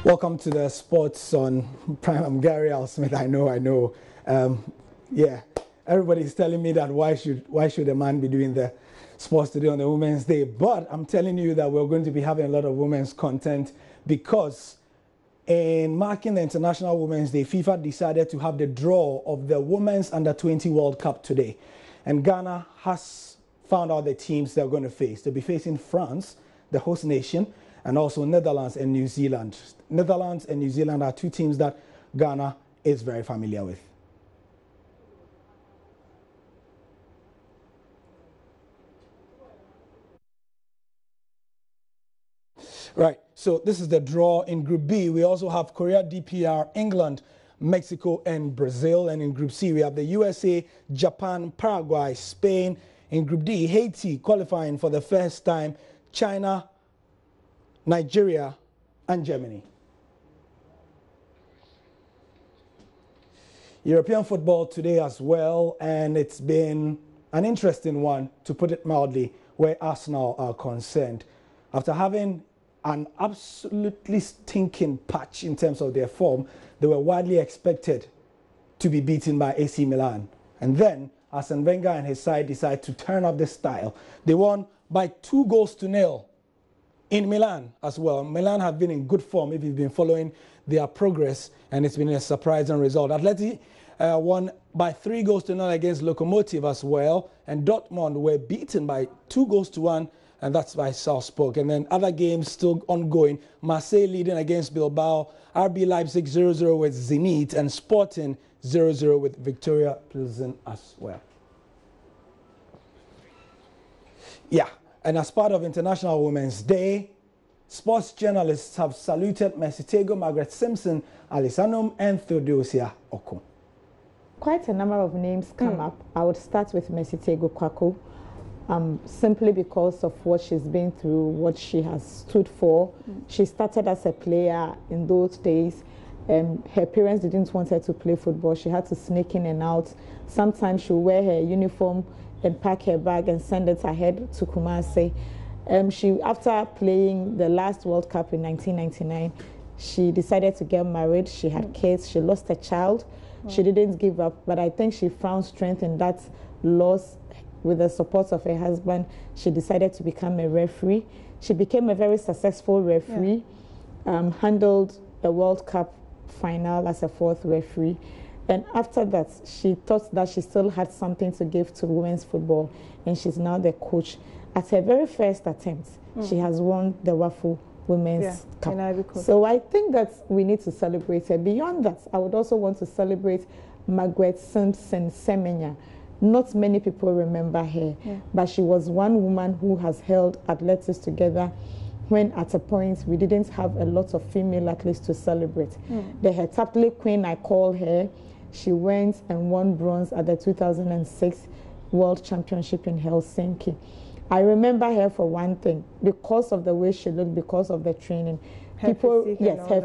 Welcome to the Sports on Prime. I'm Gary Al Smith. I know. Yeah, everybody's telling me that why should a man be doing the sports today on the Women's Day? But I'm telling you that we're going to be having a lot of women's content because in marking the International Women's Day, FIFA decided to have the draw of the Women's Under-20 World Cup today. And Ghana has found out the teams they're going to face. They'll be facing France, the host nation, and also Netherlands and New Zealand. Netherlands and New Zealand are two teams that Ghana is very familiar with. Right, so this is the draw in Group B. We also have Korea, DPR, England, Mexico, and Brazil. And in Group C, we have the USA, Japan, Paraguay, Spain. In Group D, Haiti qualifying for the first time, China, Nigeria, and Germany. European football today as well, and it's been an interesting one, to put it mildly, where Arsenal are concerned. After having an absolutely stinking patch in terms of their form, they were widely expected to be beaten by AC Milan. And then Arsene Wenger and his side decided to turn up the style. They won by 2-0 in Milan as well. Milan have been in good form if you've been following their progress, and it's been a surprising result. Atleti won by 3-0 against Lokomotiv as well, and Dortmund were beaten by 2-1, and that's by Salzburg. And then other games still ongoing. Marseille leading against Bilbao, RB Leipzig 0-0 with Zenit, and Sporting 0-0 with Victoria Pilsen as well. Yeah. And as part of International Women's Day, sports journalists have saluted Mercy Tegu, Margaret Simpson, Alice Annum, and Theodosia Okun. Quite a number of names come up. I would start with Mercy Tegu Kwaku, simply because of what she's been through, what she has stood for. She started as a player in those days. Her parents didn't want her to play football. She had to sneak in and out. Sometimes she would wear her uniform and pack her bag and send it ahead to Kumasi. After playing the last World Cup in 1999, she decided to get married. She had kids. She lost a child. She didn't give up, but I think she found strength in that loss. With the support of her husband, she decided to become a referee. She became a very successful referee, handled the World Cup final as a fourth referee. And after that, she thought that she still had something to give to women's football, and she's now the coach. At her very first attempt, she has won the WAFU Women's Cup. So I think that we need to celebrate her. Beyond that, I would also want to celebrate Margaret Simpson Semenya. Not many people remember her, but she was one woman who has held athletics together when at a point we didn't have a lot of female athletes to celebrate. The heptathlete queen, I call her. She went and won bronze at the 2006 World Championship in Helsinki. I remember her for one thing, because of the way she looked, because of the training. Her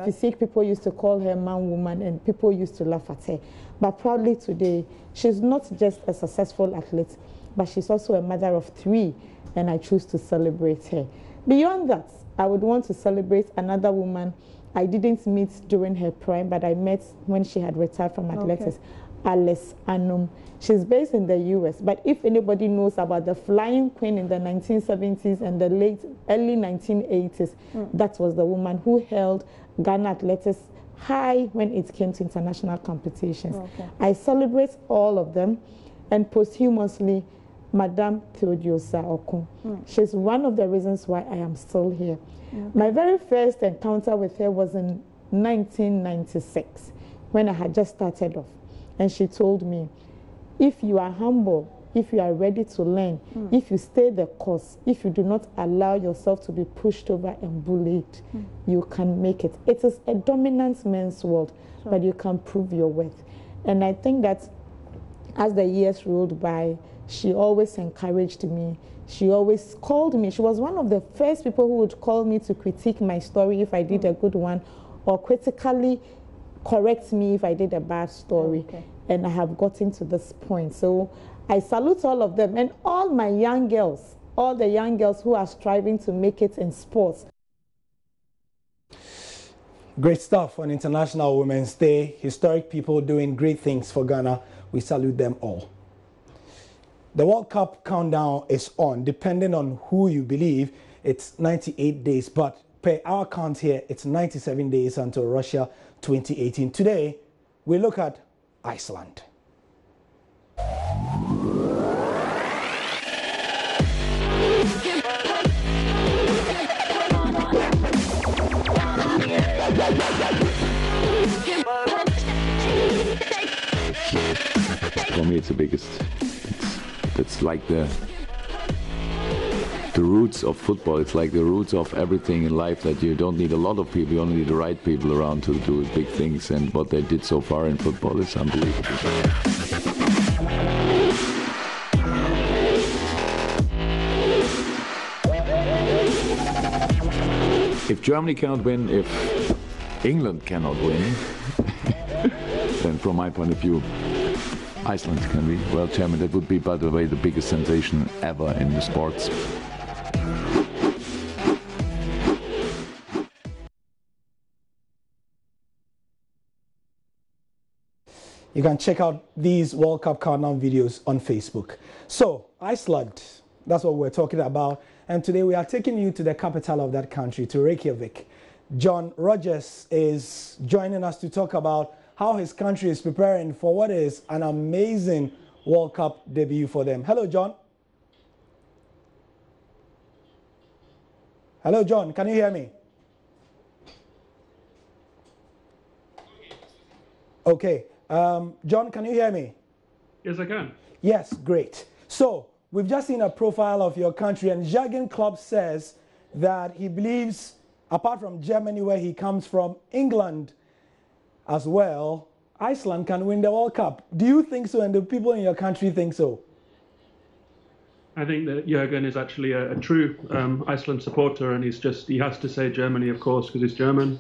physique, people used to call her man woman, and people used to laugh at her. But proudly today, she's not just a successful athlete, but she's also a mother of 3, and I choose to celebrate her. Beyond that, I would want to celebrate another woman I didn't meet during her prime, but I met when she had retired from athletics, Alice Annum. She's based in the US, but if anybody knows about the flying queen in the 1970s and the early 1980s, that was the woman who held Ghana athletics high when it came to international competitions. I celebrate all of them, and posthumously, Madame Theodosia Okun. She's one of the reasons why I am still here. My very first encounter with her was in 1996, when I had just started off. And she told me, if you are humble, if you are ready to learn, if you stay the course, if you do not allow yourself to be pushed over and bullied, you can make it. It is a dominant men's world, but you can prove your worth. And I think that as the years rolled by, she always encouraged me. She always called me. She was one of the first people who would call me to critique my story if I did a good one, or critically correct me if I did a bad story. And I have gotten to this point. So I salute all of them, and all my young girls, all the young girls who are striving to make it in sports. Great stuff on International Women's Day. Historic people doing great things for Ghana. We salute them all. The World Cup countdown is on. Depending on who you believe, it's 98 days. But per our count here, it's 97 days until Russia 2018. Today, we look at Iceland. For me, it's the biggest. It's like the roots of football. It's like the roots of everything in life, that you don't need a lot of people, you only need the right people around to do big things. And what they did so far in football is unbelievable. If Germany cannot win, if England cannot win, then from my point of view, Iceland can be world champion. That would be, by the way, the biggest sensation ever in the sports. You can check out these World Cup countdown videos on Facebook. So, Iceland, that's what we're talking about. And today we are taking you to the capital of that country, to Reykjavik. John Rogers is joining us to talk about how his country is preparing for what is an amazing World Cup debut for them. Hello, John. Hello, John. Can you hear me? Okay. John, can you hear me? Yes, I can. Yes, great. So, we've just seen a profile of your country, and Jürgen Klopp says that he believes, apart from Germany, where he comes from, England as well, Iceland can win the World Cup. Do you think so, and do people in your country think so? I think that Jürgen is actually a true Iceland supporter, and he has to say Germany, of course, because he's German.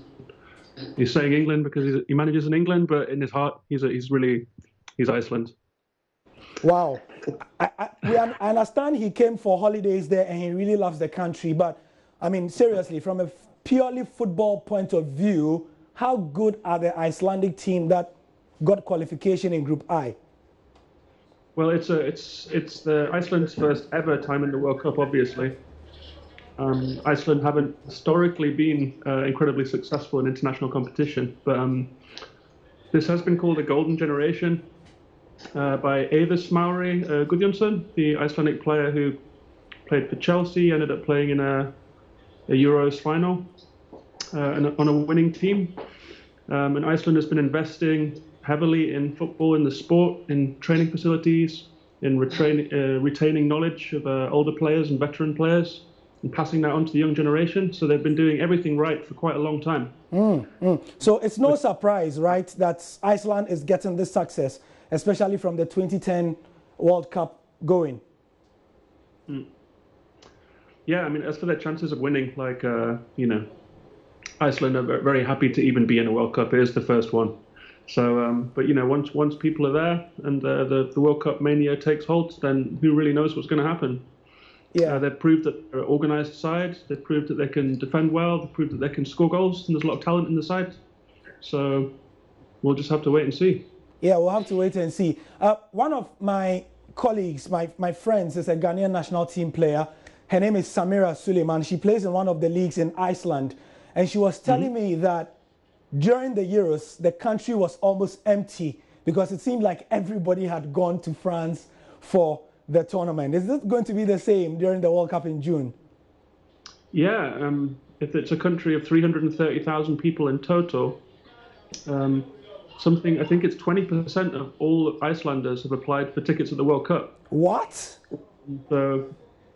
He's saying England because he manages in England, but in his heart, he's Iceland. Wow. I understand he came for holidays there and he really loves the country, but I mean, seriously, from a purely football point of view, how good are the Icelandic team that got qualification in Group I? Well, it's the Iceland's first ever time in the World Cup, obviously. Iceland haven't historically been incredibly successful in international competition, but this has been called a golden generation by Eiður Smári Guðjónsson, the Icelandic player who played for Chelsea, ended up playing in a Euros final and on a winning team. And Iceland has been investing heavily in football, in the sport, in training facilities, in retaining knowledge of older players and veteran players, and passing that on to the young generation. So they've been doing everything right for quite a long time. So it's no surprise, right, that Iceland is getting this success, especially from the 2010 World Cup going. Yeah, I mean, as for their chances of winning, Iceland are very happy to even be in a World Cup. It is the first one. So, but once people are there and the World Cup mania takes hold, then who really knows what's going to happen? Yeah, they've proved that they're an organised side. They've proved that they can defend well. They've proved that they can score goals, and there's a lot of talent in the side. So we'll just have to wait and see. Yeah, we'll have to wait and see. One of my colleagues, my friends, is a Ghanaian national team player. Her name is Samira Suleiman. She plays in one of the leagues in Iceland. And she was telling me that during the Euros, the country was almost empty because it seemed like everybody had gone to France for the tournament. Is this going to be the same during the World Cup in June? Yeah, if it's a country of 330,000 people in total, I think it's 20% of all Icelanders have applied for tickets at the World Cup. What? So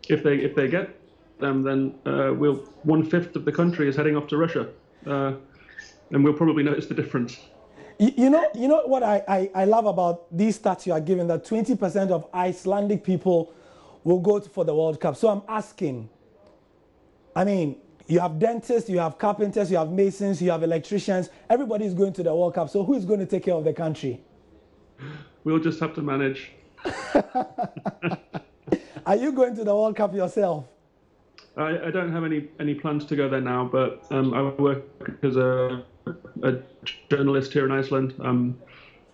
if they get them, then 1/5 of the country is heading off to Russia, and we'll probably notice the difference. You know what I love about these stats you are giving, that 20% of Icelandic people will go for the World Cup. So I'm asking, I mean, you have dentists, you have carpenters, you have masons, you have electricians. Everybody is going to the World Cup. So who is going to take care of the country? We'll just have to manage. Are you going to the World Cup yourself? I don't have any plans to go there now, but I work as a a journalist here in Iceland, and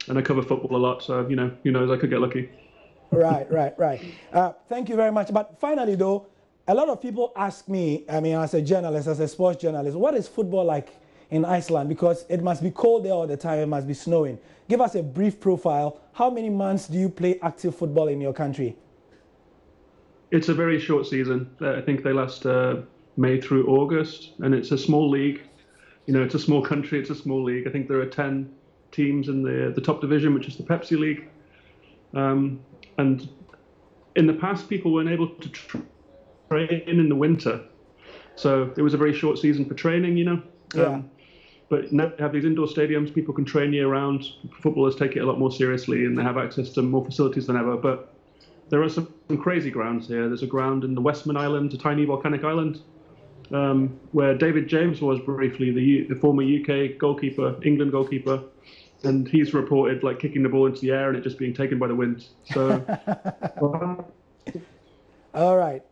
I cover football a lot. So who knows? I could get lucky. Right. Thank you very much. But finally, though, a lot of people ask me, I mean, as a journalist, as a sports journalist, what is football like in Iceland? Because it must be cold there all the time. It must be snowing. Give us a brief profile. How many months do you play active football in your country? It's a very short season. I think they last May through August, and it's a small league. It's a small country. It's a small league. I think there are 10 teams in the top division, which is the Pepsi League. And in the past, people weren't able to train in the winter, so it was a very short season for training. Yeah. But now they have these indoor stadiums. People can train year round. Footballers take it a lot more seriously, and they have access to more facilities than ever. But there are some crazy grounds here. There's a ground in the Westman Island, a tiny volcanic island, where David James was briefly, the former UK goalkeeper, England goalkeeper, and he's reported like kicking the ball into the air and it just being taken by the wind. So, all right.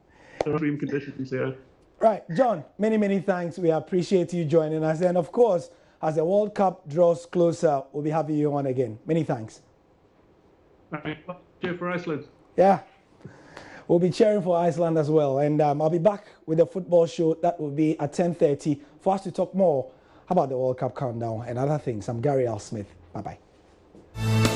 Extreme conditions here. Right, John, many thanks. We appreciate you joining us. And of course, as the World Cup draws closer, we'll be having you on again. Many thanks. Cheer for Iceland. Yeah, we'll be cheering for Iceland as well. And I'll be back with a football show that will be at 10:30 for us to talk more about the World Cup countdown and other things. I'm Gary L. Smith. Bye-bye.